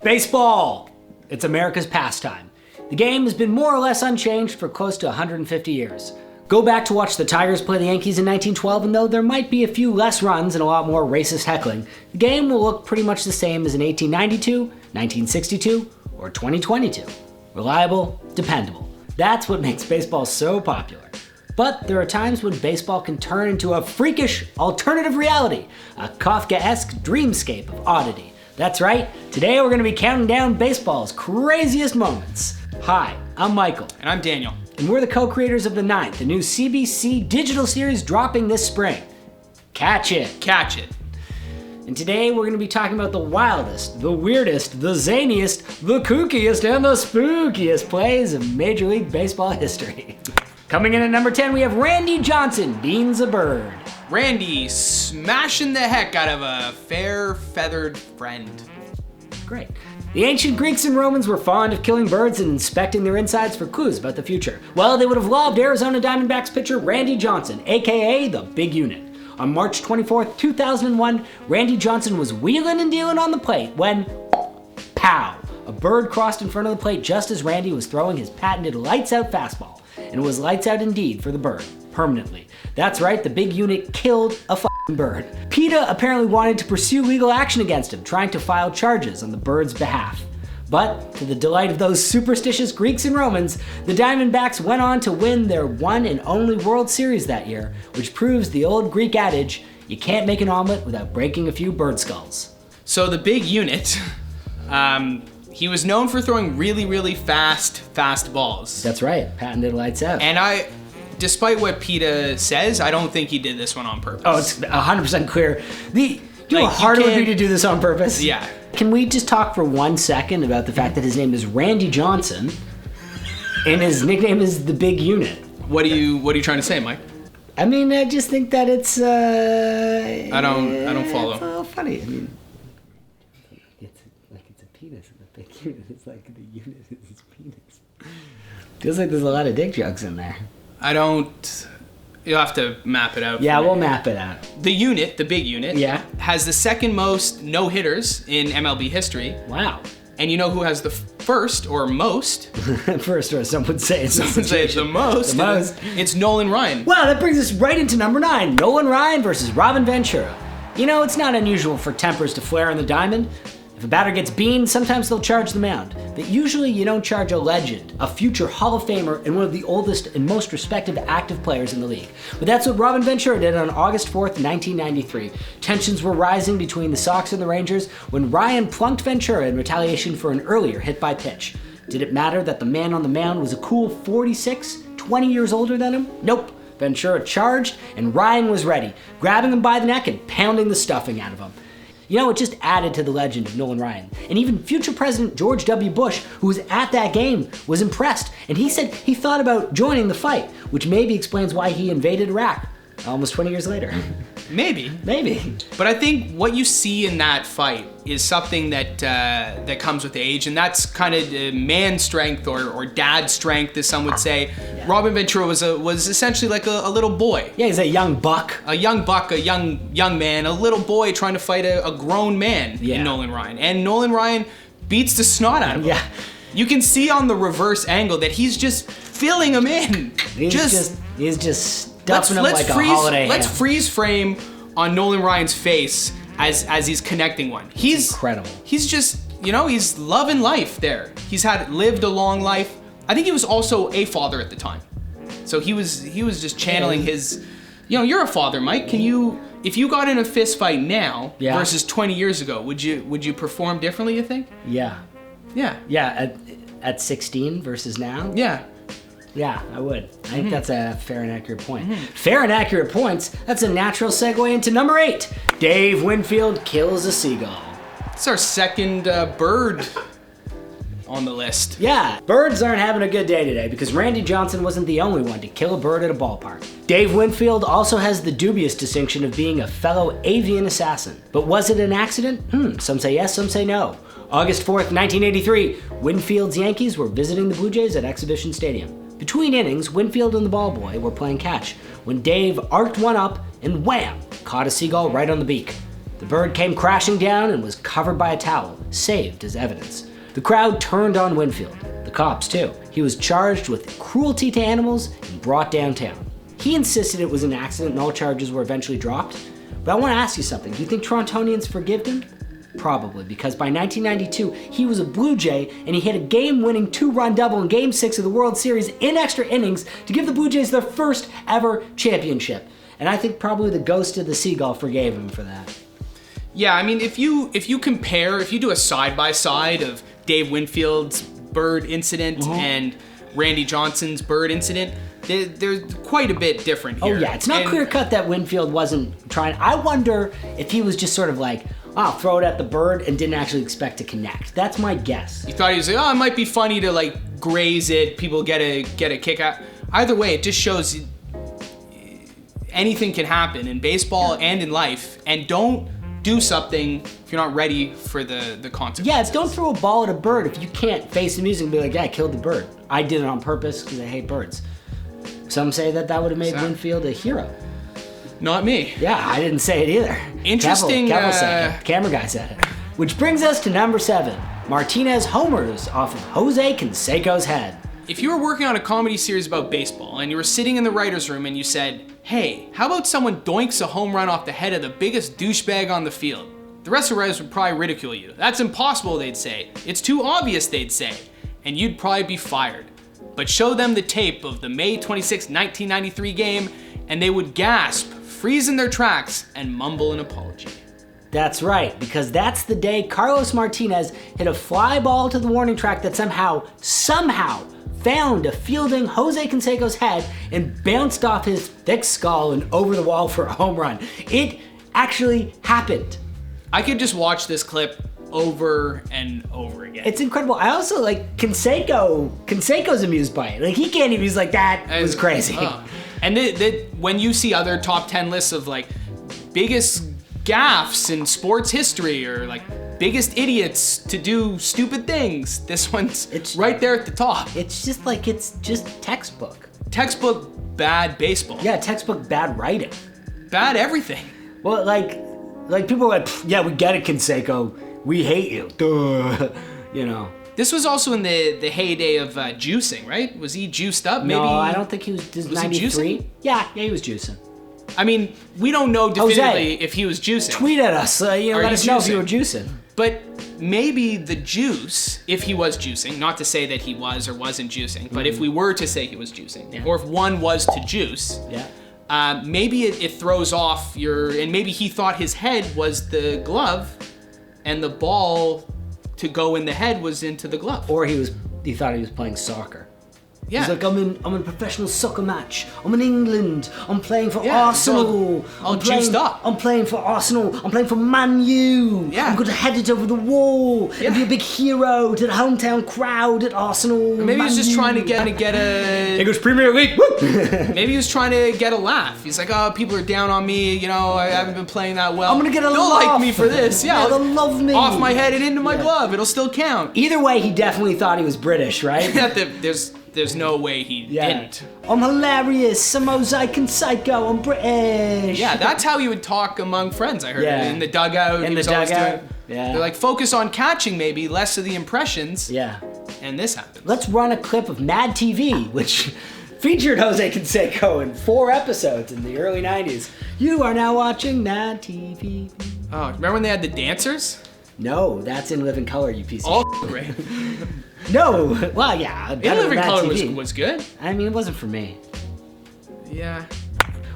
Baseball! It's America's pastime. The game has been more or less unchanged for close to 150 years. Go back to watch the Tigers play the Yankees in 1912, and though there might be a few less runs and a lot more racist heckling, the game will look pretty much the same as in 1892, 1962, or 2022. Reliable, dependable. That's what makes baseball so popular. But there are times when baseball can turn into a freakish alternative reality, a Kafka-esque dreamscape of oddity. That's right, today we're going to be counting down baseball's craziest moments. Hi, I'm Michael. And I'm Daniel. And we're the co-creators of The Ninth, the new CBC digital series dropping this spring. Catch it. Catch it. And today we're going to be talking about the wildest, the weirdest, the zaniest, the kookiest, and the spookiest plays of Major League Baseball history. Coming in at number 10, we have Randy Johnson, Beans a Bird. Randy smashing the heck out of a fair feathered friend. Great. The ancient Greeks and Romans were fond of killing birds and inspecting their insides for clues about the future. Well, they would have loved Arizona Diamondbacks pitcher Randy Johnson, aka the Big Unit. On March 24th, 2001, Randy Johnson was wheeling and dealing on the plate when, pow! A bird crossed in front of the plate just as Randy was throwing his patented lights-out fastball. And it was lights out indeed for the bird, permanently. That's right, the Big Unit killed a f***ing bird. PETA apparently wanted to pursue legal action against him, trying to file charges on the bird's behalf. But, to the delight of those superstitious Greeks and Romans, the Diamondbacks went on to win their one and only World Series that year, which proves the old Greek adage, you can't make an omelet without breaking a few bird skulls. So the Big Unit, he was known for throwing really fast balls. That's right, patented lights out. And despite what PETA says, I don't think he did this one on purpose. Oh, it's 100% clear. You know how hard it would be to do this on purpose? Yeah. Can we just talk for 1 second about the fact that his name is Randy Johnson and his nickname is the Big Unit? What are you trying to say, Mike? I mean, I just think that it's I don't follow. It's a little funny. I mean, it's a penis and the Big Unit is like the unit is his penis. Feels like there's a lot of dick jokes in there. You'll have to map it out. Yeah, we'll map it out. The Unit, the Big Unit, has the second most no-hitters in MLB history. Wow. And you know who has the first or most? First, or some would say it's the most. The most. It's Nolan Ryan. Wow, that brings us right into number 9. Nolan Ryan versus Robin Ventura. You know, it's not unusual for tempers to flare on the diamond. If a batter gets beaned, sometimes they'll charge the mound. But usually you don't charge a legend, a future Hall of Famer, and one of the oldest and most respected active players in the league. But that's what Robin Ventura did on August 4th, 1993. Tensions were rising between the Sox and the Rangers when Ryan plunked Ventura in retaliation for an earlier hit by pitch. Did it matter that the man on the mound was a cool 46, 20 years older than him? Nope. Ventura charged, and Ryan was ready, grabbing him by the neck and pounding the stuffing out of him. You know, it just added to the legend of Nolan Ryan. And even future President George W. Bush, who was at that game, was impressed. And he said he thought about joining the fight, which maybe explains why he invaded Iraq almost 20 years later. Maybe. But I think what you see in that fight is something that comes with age, and that's kind of man strength or dad strength, as some would say. Yeah. Robin Ventura was essentially like a little boy. Yeah, he's a young buck. A young man, a little boy trying to fight a grown man in Nolan Ryan. And Nolan Ryan beats the snot out of him. Yeah. You can see on the reverse angle that he's just filling him in. He's just stuffing him like a holiday ham. Let's freeze frame on Nolan Ryan's face as he's connecting one. He's incredible. He's just, he's loving life there. He's lived a long life. I think he was also a father at the time. So he was just channeling his, you're a father, Mike. If you got in a fist fight now versus 20 years ago, would you perform differently, you think? Yeah. Yeah. Yeah, at 16 versus now? Yeah. Yeah, I would. I think that's a fair and accurate point. Fair and accurate points, that's a natural segue into number 8. Dave Winfield kills a seagull. It's our second bird on the list. Yeah, birds aren't having a good day today because Randy Johnson wasn't the only one to kill a bird at a ballpark. Dave Winfield also has the dubious distinction of being a fellow avian assassin. But was it an accident? Some say yes, some say no. August 4th, 1983, Winfield's Yankees were visiting the Blue Jays at Exhibition Stadium. Between innings, Winfield and the ball boy were playing catch when Dave arced one up and wham, caught a seagull right on the beak. The The bird came crashing down and was covered by a towel, saved as evidence. The crowd turned on Winfield, the cops too. He was charged with cruelty to animals and brought downtown. He insisted it was an accident and all charges were eventually dropped. But I want to ask you something. Do you think Torontonians forgive him? Probably, because by 1992, he was a Blue Jay and he hit a game-winning 2-run double in Game 6 of the World Series in extra innings to give the Blue Jays their first ever championship. And I think probably the ghost of the seagull forgave him for that. Yeah, I mean, if you do a side-by-side of Dave Winfield's bird incident and Randy Johnson's bird incident, they're quite a bit different here. Oh yeah, it's not clear-cut that Winfield wasn't trying. I wonder if he was just sort of like, I'll throw it at the bird and didn't actually expect to connect. That's my guess. You thought he was like, it might be funny to like graze it, people get a kick out. Either way, it just shows anything can happen in baseball and in life, and don't do something if you're not ready for the consequences. Yeah, don't throw a ball at a bird if you can't face the music and be like, yeah, I killed the bird. I did it on purpose because I hate birds. Some say that would have made Winfield a hero. Not me. Yeah, I didn't say it either. Interesting. Campbell said it. Camera guy said it. Which brings us to number 7. Martinez homers off of Jose Cansecos' head. If you were working on a comedy series about baseball and you were sitting in the writer's room and you said, hey, how about someone doinks a home run off the head of the biggest douchebag on the field? The rest of the writers would probably ridicule you. That's impossible, they'd say. It's too obvious, they'd say. And you'd probably be fired. But show them the tape of the May 26, 1993 game, and they would gasp, freeze in their tracks, and mumble an apology. That's right, because that's the day Carlos Martinez hit a fly ball to the warning track that somehow found a fielding Jose Cansecos' head and bounced off his thick skull and over the wall for a home run. It actually happened. I could just watch this clip over and over again. It's incredible. I also like Canseco's amused by it. Like he can't even, he's like, that was crazy. And when you see other top 10 lists of like biggest gaffes in sports history or like biggest idiots to do stupid things, this one's right there at the top. It's just textbook. Textbook bad baseball. Yeah, textbook bad writing. Bad everything. Well, like people are like, yeah, we get it, Canseco. We hate you. Duh. You know. This was also in the heyday of juicing, right? Was he juiced up? Maybe. No, I don't think he was. Was 93? He juicing? Yeah, he was juicing. I mean, we don't know definitively if he was juicing. Tweet at us. Let us know if you were juicing. But maybe the juice, if he was juicing, not to say that he was or wasn't juicing, but if we were to say he was juicing, or if one was to juice, maybe it throws off and maybe he thought his head was the glove, and the ball to go in the head was into the glove. Or he thought he was playing soccer. Yeah. He's like, I'm in a professional soccer match. I'm in England. I'm playing for Arsenal. All juiced up. I'm playing for Arsenal. I'm playing for Man U. Yeah. I'm going to head it over the wall and be a big hero to the hometown crowd at Arsenal. Maybe he was just trying to get a English Premier League. Maybe he was trying to get a laugh. He's like, oh, people are down on me. You know, I haven't been playing that well. I'm going to get a laugh. They'll like me for this. Yeah, they'll love me. Off my head and into my glove. It'll still count. Either way, he definitely thought he was British, right? There's no way he didn't. I'm hilarious. I'm Mosaic and Psycho. I'm British. Yeah, that's how he would talk among friends. I heard in the dugout. In the dugout. They're like, focus on catching maybe, less of the impressions. Yeah. And this happens. Let's run a clip of Mad TV, which featured Jose Canseco in 4 episodes in the early 90s. You are now watching Mad TV. Oh, remember when they had the dancers? No, that's In Living Color, you piece of All great. No, well, yeah. In Living Color was good. I mean, it wasn't for me. Yeah.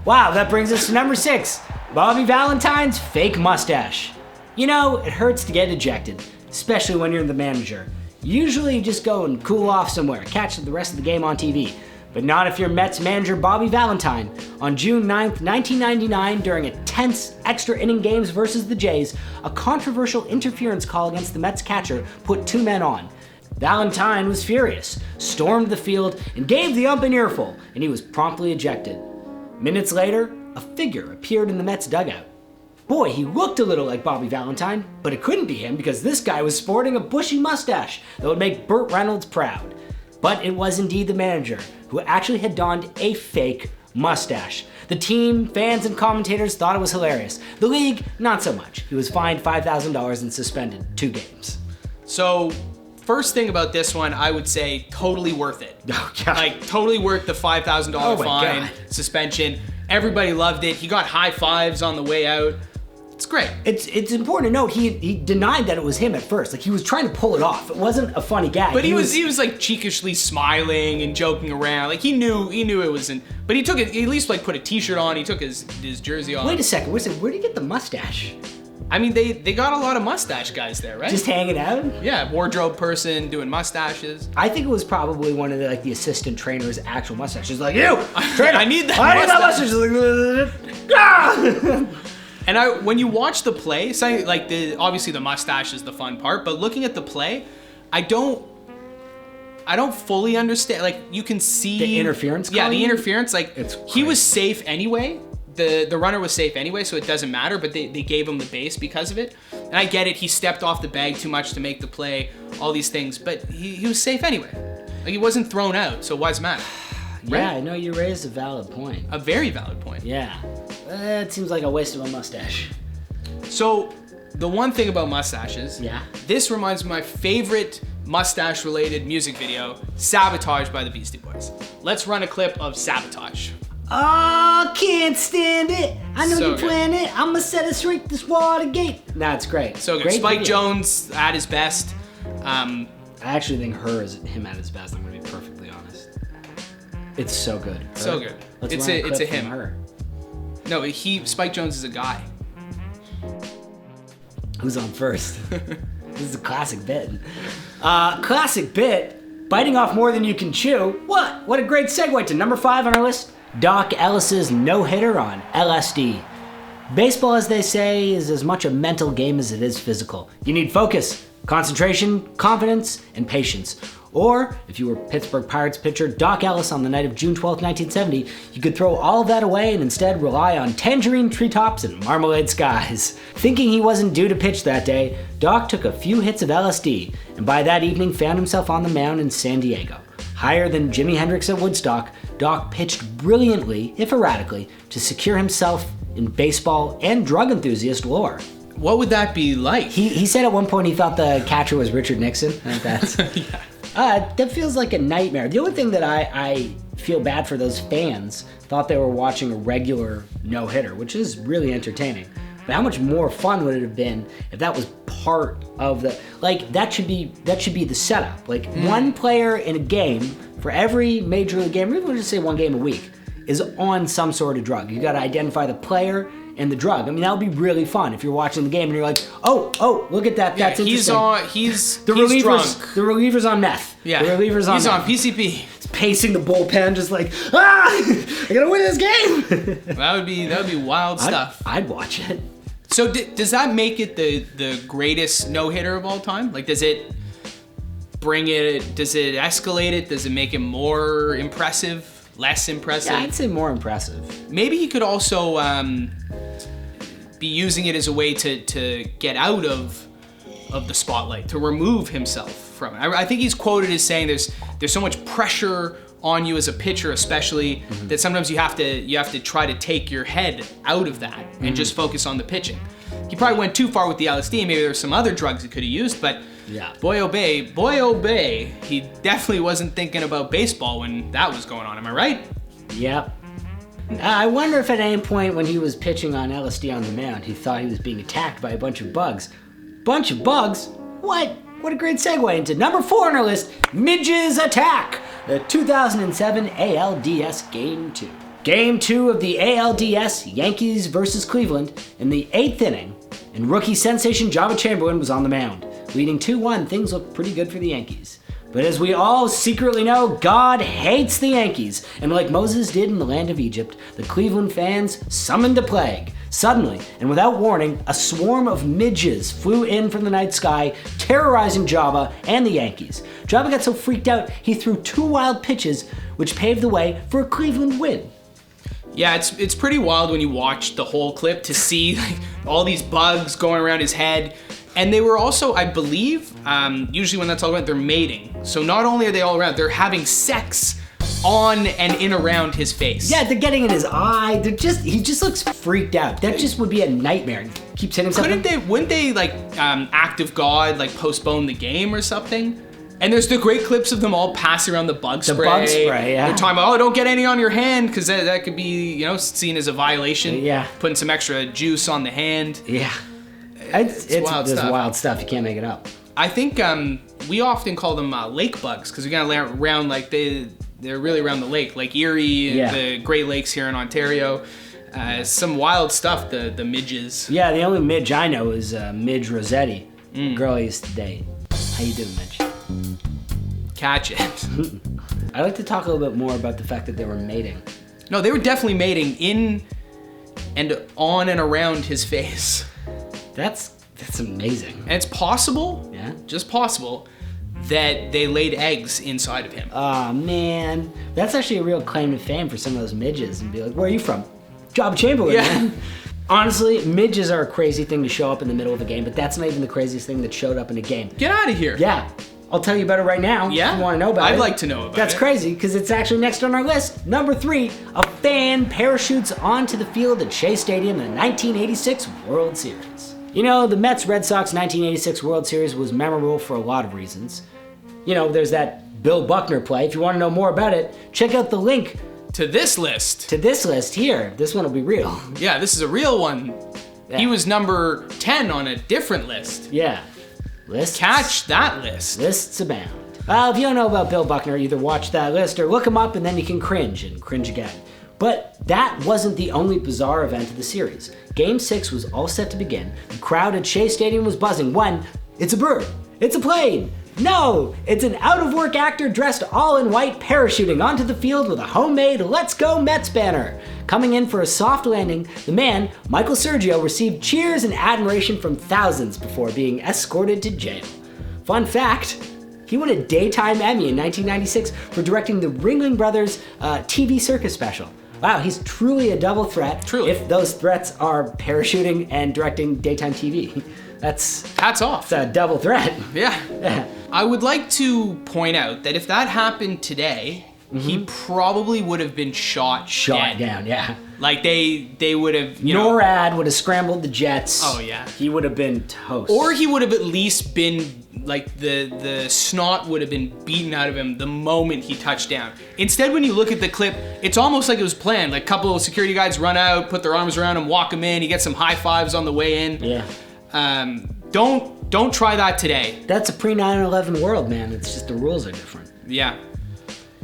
Wow, that brings us to number 6. Bobby Valentine's fake mustache. You know, it hurts to get ejected, especially when you're the manager. Usually you just go and cool off somewhere, catch the rest of the game on TV. But not if you're Mets manager Bobby Valentine. On June 9th, 1999, during a tense extra inning games versus the Jays, a controversial interference call against the Mets catcher put 2 men on. Valentine was furious, stormed the field, and gave the ump an earful, and he was promptly ejected. Minutes later, a figure appeared in the Mets dugout. Boy, he looked a little like Bobby Valentine, but it couldn't be him because this guy was sporting a bushy mustache that would make Burt Reynolds proud. But it was indeed the manager, who actually had donned a fake mustache. The team, fans, and commentators thought it was hilarious. The league, not so much. He was fined $5,000 and suspended 2 games. So, first thing about this one, I would say totally worth it. Oh, God. Like, totally worth the $5,000 Oh, my fine, God. suspension. Everybody loved it. He got high fives on the way out. It's great. It's important to note he denied that it was him at first. Like, he was trying to pull it off. It wasn't a funny gag. But he was like cheekishly smiling and joking around. Like he knew it wasn't. But he took it. He at least like put a T-shirt on. He took his jersey off. Wait a second. Where did he get the mustache? I mean, they got a lot of mustache guys there, right? Just hanging out? Yeah, wardrobe person doing mustaches. I think it was probably one of the assistant trainer's actual mustaches. Like, you, trainer, I need that I mustache. need that mustache. And when you watch the play, obviously the mustache is the fun part, but looking at the play, I don't fully understand. Like, you can see The interference. Yeah, the calling? interference. Like, It's he was crazy. safe anyway. The runner was safe anyway, so it doesn't matter. But they gave him the base because of it. And I get it. He stepped off the bag too much to make the play. All these things, but he was safe anyway. Like, he wasn't thrown out, so why does it matter? Yeah, Right? I know you raised a valid point. A very valid point. Yeah, it seems like a waste of a mustache. So, the one thing about mustaches, Yeah. this reminds me of my favorite mustache-related music video, Sabotage by the Beastie Boys. Let's run a clip of Sabotage. Oh, can't stand it. I know So you good. plan it. I'ma set it straight this Watergate. Nah, it's great. So good. Great Spike video. Jones at his best. I actually think him at his best. I'm gonna be perfectly honest. It's so good. So good. Let's It's run a clip him. from her. No, Spike Jones is a guy. Who's on first? This is a classic bit. Classic bit. Biting off more than you can chew. What a great segue to number 5 on our list. Doc Ellis's no-hitter on LSD. Baseball, as they say, is as much a mental game as it is physical. You need focus, concentration, confidence, and patience. Or, if you were Pittsburgh Pirates pitcher Doc Ellis on the night of June 12, 1970, you could throw all of that away and instead rely on tangerine treetops and marmalade skies. Thinking he wasn't due to pitch that day, Doc took a few hits of LSD, and by that evening found himself on the mound in San Diego. Higher than Jimi Hendrix at Woodstock, Doc pitched brilliantly, if erratically, to secure himself in baseball and drug enthusiast lore. What would that be like? He said at one point he thought the catcher was Richard Nixon. I think that's... that feels like a nightmare. The only thing that I feel bad for those fans thought they were watching a regular no-hitter, which is really entertaining. But how much more fun would it have been if that was part of the... Like, that should be the setup. Like, one player in a game for every major league game, or even just say one game a week, is on some sort of drug. You got to identify the player and the drug. I mean, that would be really fun if you're watching the game and you're like, oh, look at that. That's interesting. He's He's drunk. The reliever's on meth. Yeah. The reliever's on He's meth. on PCP. He's pacing the bullpen just like, I gotta win this game. That would be wild stuff. I'd watch it. So does that make it the greatest no-hitter of all time? Like, does it escalate it? Does it make it more impressive? Less impressive? Yeah, I'd say more impressive. Maybe he could also be using it as a way to get out of the spotlight, to remove himself from it. I think he's quoted as saying there's so much pressure on you as a pitcher, especially, that sometimes you have to try to take your head out of that and just focus on the pitching. He probably went too far with the LSD. Maybe there were some other drugs he could have used, but Yeah. boy oh bay, he definitely wasn't thinking about baseball when that was going on. Am I right? Yep. I wonder if at any point when he was pitching on LSD on the mound, he thought he was being attacked by a bunch of bugs. Bunch of bugs? What? What a great segue into number 4 on our list, Midges Attack, the 2007 ALDS Game 2. Game 2 of the ALDS, Yankees versus Cleveland, in the 8th inning, and rookie sensation Java Chamberlain was on the mound. Leading 2-1, things looked pretty good for the Yankees. But as we all secretly know, God hates the Yankees, and like Moses did in the land of Egypt, the Cleveland fans summoned a plague. Suddenly, and without warning, a swarm of midges flew in from the night sky, terrorizing Java and the Yankees. Java got so freaked out, he threw 2 wild pitches, which paved the way for a Cleveland win. Yeah, it's pretty wild when you watch the whole clip to see like all these bugs going around his head. And they were also, I believe, usually when that's all around, they're mating. So not only are they all around, they're having sex on and in around his face. Yeah, they're getting in his eye. He just looks freaked out. That just would be a nightmare. He keeps hitting himself. Wouldn't they like act of God, like postpone the game or something? And there's the great clips of them all passing around the bug spray. The bug spray, yeah. They're talking about, don't get any on your hand, because that could be, seen as a violation. Yeah. Putting some extra juice on the hand. Yeah. It's wild there's stuff. Wild stuff. You can't make it up. I think we often call them lake bugs, because we got around, like, they're really around the lake. Lake Erie, the Great Lakes here in Ontario. Some wild stuff, the midges. Yeah, the only midge I know is Midge Rossetti, girl I used to date. How you doing, Midge? Catch it. I'd like to talk a little bit more about the fact that they were mating. No, they were definitely mating in and on and around his face. That's amazing. And it's possible, Yeah? just possible, that they laid eggs inside of him. Aw, man. That's actually a real claim to fame for some of those midges and be like, where are you from? Job Chamberlain, man. Honestly, midges are a crazy thing to show up in the middle of a game, but that's not even the craziest thing that showed up in a game. Get out of here. Yeah. I'll tell you about it right now. Yeah? If you want to know about it. I'd like to know about That's it. crazy, because it's actually next on our list. Number 3, a fan parachutes onto the field at Shea Stadium in the 1986 World Series. The Mets-Red Sox 1986 World Series was memorable for a lot of reasons. There's that Bill Buckner play. If you want to know more about it, check out the link To this list. to this list here. This one will be real. Yeah, this is a real one. Yeah. He was number 10 on a different list. Yeah. Lists. Catch that list. Lists abound. If you don't know about Bill Buckner, either watch that list or look him up and then you can cringe and cringe again. But that wasn't the only bizarre event of the series. Game 6 was all set to begin. The crowd at Shea Stadium was buzzing when it's a bird, it's a plane. No, it's an out-of-work actor dressed all in white parachuting onto the field with a homemade Let's Go Mets banner. Coming in for a soft landing, the man, Michael Sergio, received cheers and admiration from thousands before being escorted to jail. Fun fact, he won a Daytime Emmy in 1996 for directing the Ringling Brothers TV circus special. Wow, he's truly a double threat. Truly. If those threats are parachuting and directing daytime TV. That's Hats off. a double threat. Yeah. I would like to point out that if that happened today, he probably would have been shot dead. Down, yeah. Like they would have, NORAD would have scrambled the jets. Oh, yeah. He would have been toast. Or he would have at least been, like, the snot would have been beaten out of him the moment he touched down. Instead, when you look at the clip, it's almost like it was planned. Like, a couple of security guards run out, put their arms around him, walk him in, he gets some high fives on the way in. Yeah. Don't try that today. That's a pre-9/11 world, man. It's just the rules are different. Yeah.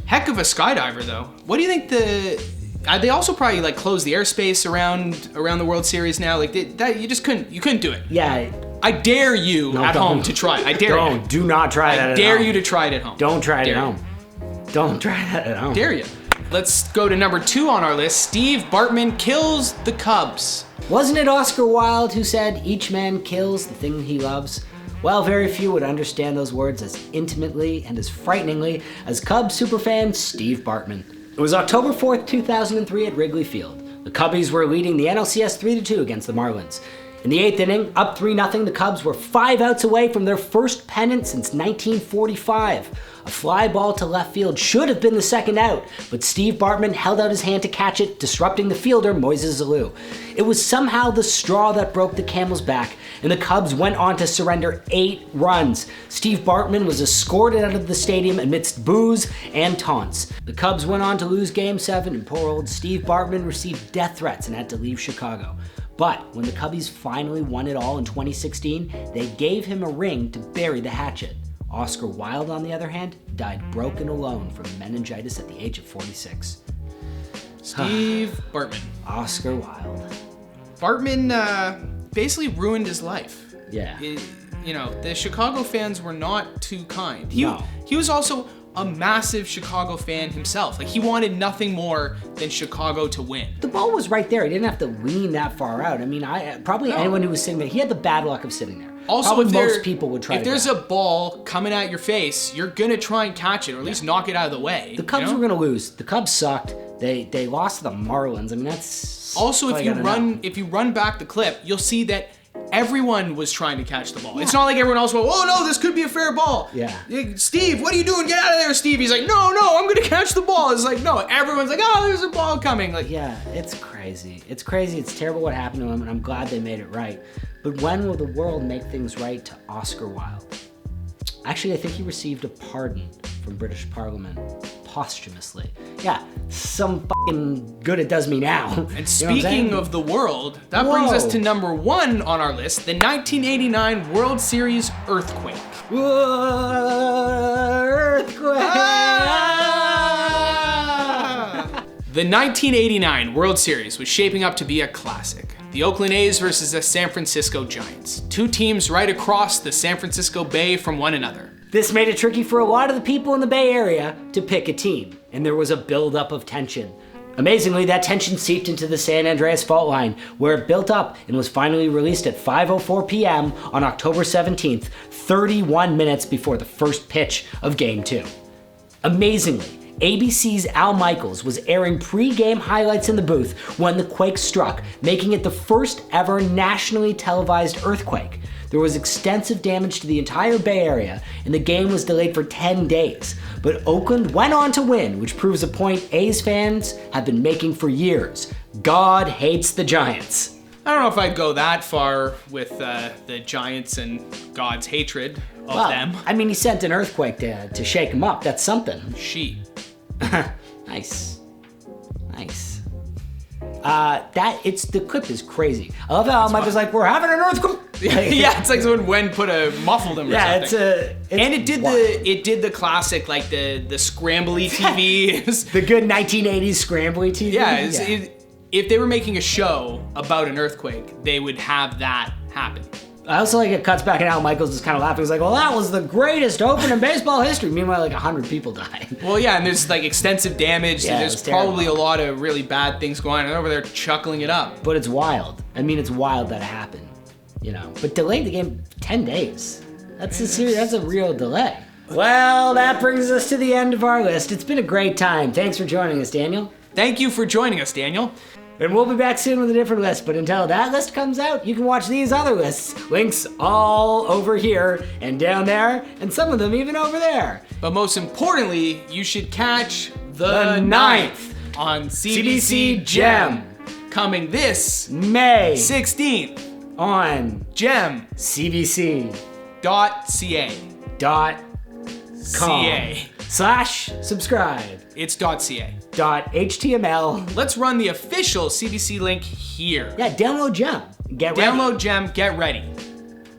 Heck of a skydiver, though. What do you think they also probably, like, closed the airspace around the World Series now. Like, you just couldn't do it. Yeah. I dare you at home to try it. I dare you. Do not try that at home. I dare you to try it at home. Don't try it Dare at you. home. Don't try that at home. Dare you. Let's go to number 2 on our list. Steve Bartman kills the Cubs. Wasn't it Oscar Wilde who said, "Each man kills the thing he loves"? Well, very few would understand those words as intimately and as frighteningly as Cubs superfan Steve Bartman. It was October 4th, 2003 at Wrigley Field. The Cubbies were leading the NLCS 3-2 against the Marlins. In the 8th inning, up 3-0, the Cubs were 5 outs away from their first pennant since 1945. A fly ball to left field should have been the second out, but Steve Bartman held out his hand to catch it, disrupting the fielder, Moises Alou. It was somehow the straw that broke the camel's back, and the Cubs went on to surrender 8 runs. Steve Bartman was escorted out of the stadium amidst boos and taunts. The Cubs went on to lose Game 7, and poor old Steve Bartman received death threats and had to leave Chicago. But when the Cubbies finally won it all in 2016, they gave him a ring to bury the hatchet. Oscar Wilde, on the other hand, died broken alone from meningitis at the age of 46. Steve Bartman. Oscar Wilde. Bartman basically ruined his life. Yeah. The Chicago fans were not too kind. No. He was also a massive Chicago fan himself. Like, he wanted nothing more than Chicago to win. The ball was right there. He didn't have to lean that far out. I mean, anyone who was sitting there, he had the bad luck of sitting there. Also, probably if most people would try. If there's a ball coming at your face, you're gonna try and catch it, or at least knock it out of the way. The Cubs were gonna lose. The Cubs sucked. They lost to the Marlins. I mean, that's also if you run back the clip, you'll see that everyone was trying to catch the ball. It's not like everyone else went, oh no, this could be a fair ball. Yeah. Hey, Steve, what are you doing? Get out of there, Steve. He's like, no, I'm going to catch the ball. It's like, no, everyone's like, oh, there's a ball coming. Like, yeah, it's crazy. It's crazy. It's terrible what happened to him, and I'm glad they made it right. But when will the world make things right to Oscar Wilde? Actually, I think he received a pardon from British Parliament posthumously. Yeah, some fucking good it does me now. And speaking of the world, that brings us to number 1 on our list, the 1989 World Series earthquake. Earthquake! The 1989 World Series was shaping up to be a classic. The Oakland A's versus the San Francisco Giants. 2 teams right across the San Francisco Bay from one another. This made it tricky for a lot of the people in the Bay Area to pick a team, and there was a buildup of tension. Amazingly, that tension seeped into the San Andreas Fault Line, where it built up and was finally released at 5:04 p.m. on October 17th, 31 minutes before the first pitch of Game 2. Amazingly, ABC's Al Michaels was airing pre-game highlights in the booth when the quake struck, making it the first ever nationally televised earthquake. There was extensive damage to the entire Bay Area, and the game was delayed for 10 days. But Oakland went on to win, which proves a point A's fans have been making for years. God hates the Giants. I don't know if I'd go that far with the Giants and God's hatred of them. I mean, he sent an earthquake to shake him up. That's something. Nice. The clip is crazy. I love how Michael's like, we're having an earthquake. Yeah, it's like someone muffled him or something. And it did the classic, like the scrambly TV. The good 1980s scrambly TV. Yeah, if they were making a show about an earthquake, they would have that happen. I also like it cuts back and Al Michaels is kind of laughing. He's like, well, that was the greatest open in baseball history. Meanwhile, like 100 people died. Well, yeah, and there's like extensive damage. Yeah, there's probably a lot of really bad things going on over there chuckling it up. But it's wild. I mean, it's wild that it happened, you know. But delayed the game 10 days. That's a real delay. Well, that brings us to the end of our list. It's been a great time. Thanks for joining us, Daniel. Thank you for joining us, Daniel. And we'll be back soon with a different list, but until that list comes out, you can watch these other lists. Links all over here and down there, and some of them even over there. But most importantly, you should catch the 9th on CBC Gem. Coming this May 16th on Gem cbc.ca.com/subscribe. It's .ca. .html. Let's run the official CBC link here. Yeah, download Gem. Get ready. Download Gem, get ready.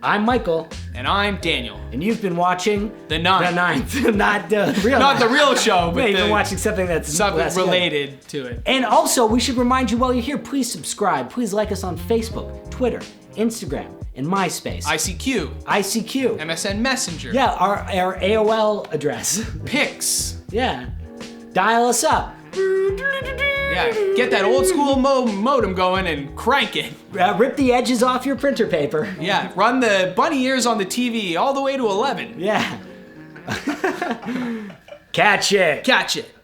I'm Michael. And I'm Daniel. And you've been watching The 9th. The 9th. Not the real Not 9th. the real show, but you've been watching something that's something related to it. And also, we should remind you while you're here, please subscribe. Please like us on Facebook, Twitter, Instagram, and MySpace. ICQ. MSN Messenger. Yeah, our AOL address. Pix. Yeah. Dial us up. Yeah, get that old school modem going and crank it. Rip the edges off your printer paper. Yeah, run the bunny ears on the TV all the way to 11. Yeah. Catch it. Catch it.